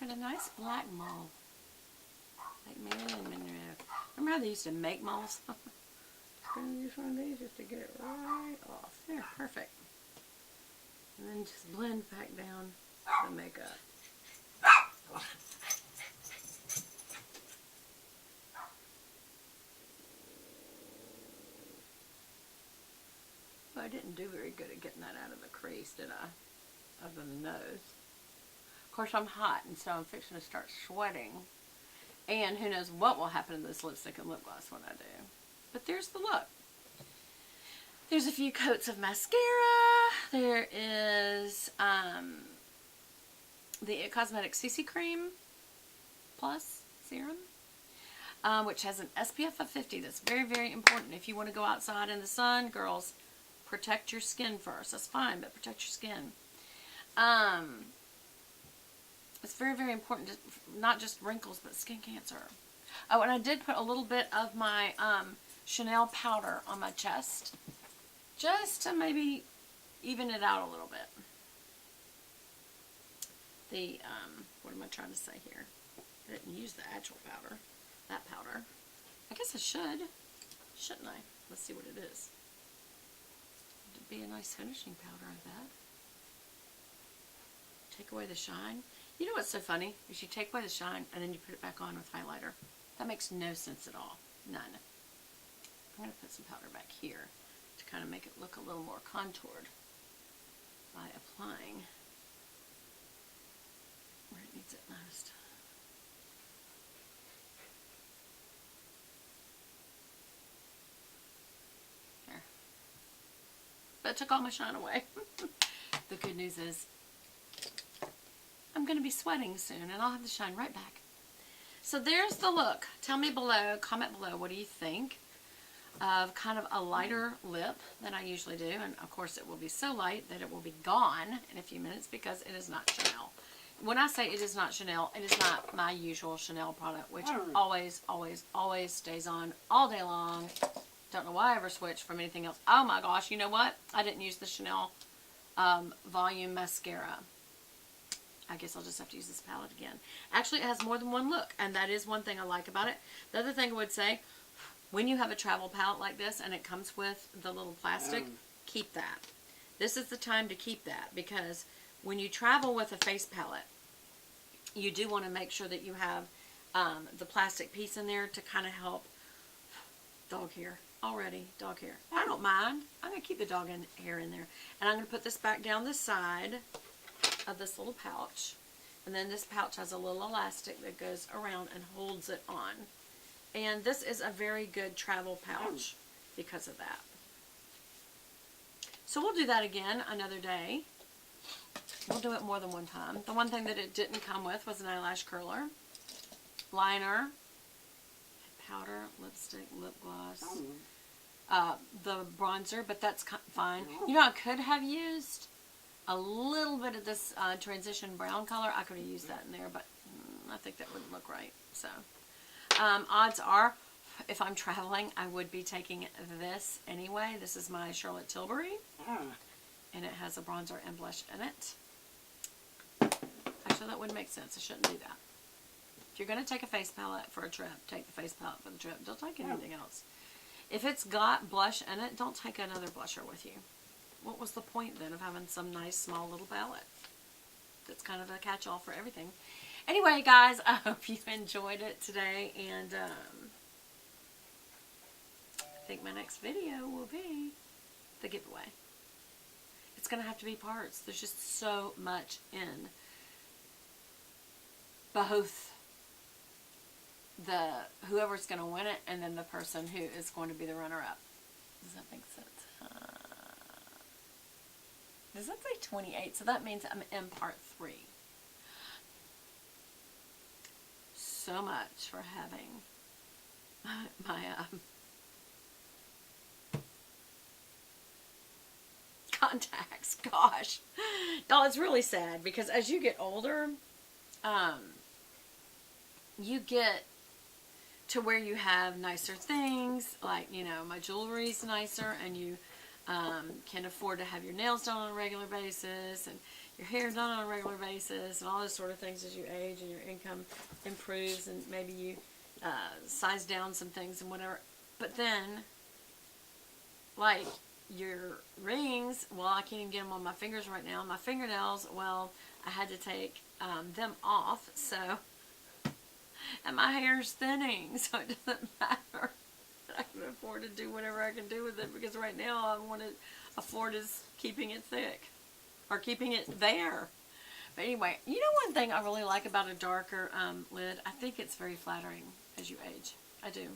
got a nice black mole. Like Marilyn Monroe. Remember how they used to make moles? Just gonna use one of these just to get it right off. There, perfect. And then just blend back down the makeup. Well, I didn't do very good at getting that out of the crease, did I? Other than the nose. Of course, I'm hot, and so I'm fixing to start sweating. And who knows what will happen to this lipstick and lip gloss when I do. But there's the look. There's a few coats of mascara. There is the It Cosmetics CC Cream Plus Serum, which has an SPF of 50. That's very, very important. If you want to go outside in the sun, girls, protect your skin first. That's fine, but protect your skin. It's very, very important, to, not just wrinkles, but skin cancer. Oh, and I did put a little bit of my Chanel powder on my chest, just to maybe even it out a little bit. The, what am I trying to say here? I didn't use the actual powder, that powder. I guess I should, shouldn't I? Let's see what it is. It'd be a nice finishing powder, I bet. Take away the shine. You know what's so funny? Is you take away the shine and then you put it back on with highlighter. That makes no sense at all. None. I'm going to put some powder back here to kind of make it look a little more contoured by applying where it needs it most. There. But it took all my shine away. The good news is I'm going to be sweating soon and I'll have the shine right back. So there's the look. Tell me below, comment below, what do you think of kind of a lighter lip than I usually do. And of course it will be so light that it will be gone in a few minutes because it is not Chanel. When I say it is not Chanel, it is not my usual Chanel product, which always, always, always stays on all day long. Don't know why I ever switched from anything else. Oh my gosh, you know what? I didn't use the Chanel Volume Mascara. I guess I'll just have to use this palette again. Actually, it has more than one look, and that is one thing I like about it. The other thing I would say, when you have a travel palette like this and it comes with the little plastic, keep that. This is the time to keep that, because when you travel with a face palette, you do want to make sure that you have the plastic piece in there to kind of help. Dog hair. Already, dog hair. I don't mind. I'm going to keep the dog hair in there. And I'm going to put this back down the side of this little pouch, and then this pouch has a little elastic that goes around and holds it on, and this is a very good travel pouch because of that. So we'll do that again another day. We'll do it more than one time. The one thing that it didn't come with was an eyelash curler, liner, powder, lipstick, lip gloss, the bronzer, but that's fine. You know, I could have used a little bit of this transition brown color. I could have used that in there, but I think that wouldn't look right. So, odds are, if I'm traveling, I would be taking this anyway. This is my Charlotte Tilbury, and it has a bronzer and blush in it. Actually, that wouldn't make sense. I shouldn't do that. If you're going to take a face palette for a trip, take the face palette for the trip. Don't take anything else. If it's got blush in it, don't take another blusher with you. What was the point then of having some nice small little palette? That's kind of a catch-all for everything. Anyway, guys, I hope you enjoyed it today, and I think my next video will be the giveaway. It's going to have to be parts. There's just so much in both the whoever's going to win it and then the person who is going to be the runner-up. Does that make sense? Does that say 28? So that means I'm in part 3. So much for having my contacts. Gosh. Y'all, it's really sad because as you get older, you get to where you have nicer things, like, you know, my jewelry's nicer, and you can afford to have your nails done on a regular basis, and your hair done on a regular basis and all those sort of things as you age and your income improves and maybe you size down some things and whatever. But then, like your rings, well, I can't even get them on my fingers right now. My fingernails, well, I had to take them off, so, and my hair's thinning, so it doesn't matter. I can afford to do whatever I can do with it, because right now I want to afford is keeping it thick, or keeping it there. But anyway, you know one thing I really like about a darker lid? I think it's very flattering as you age. I do.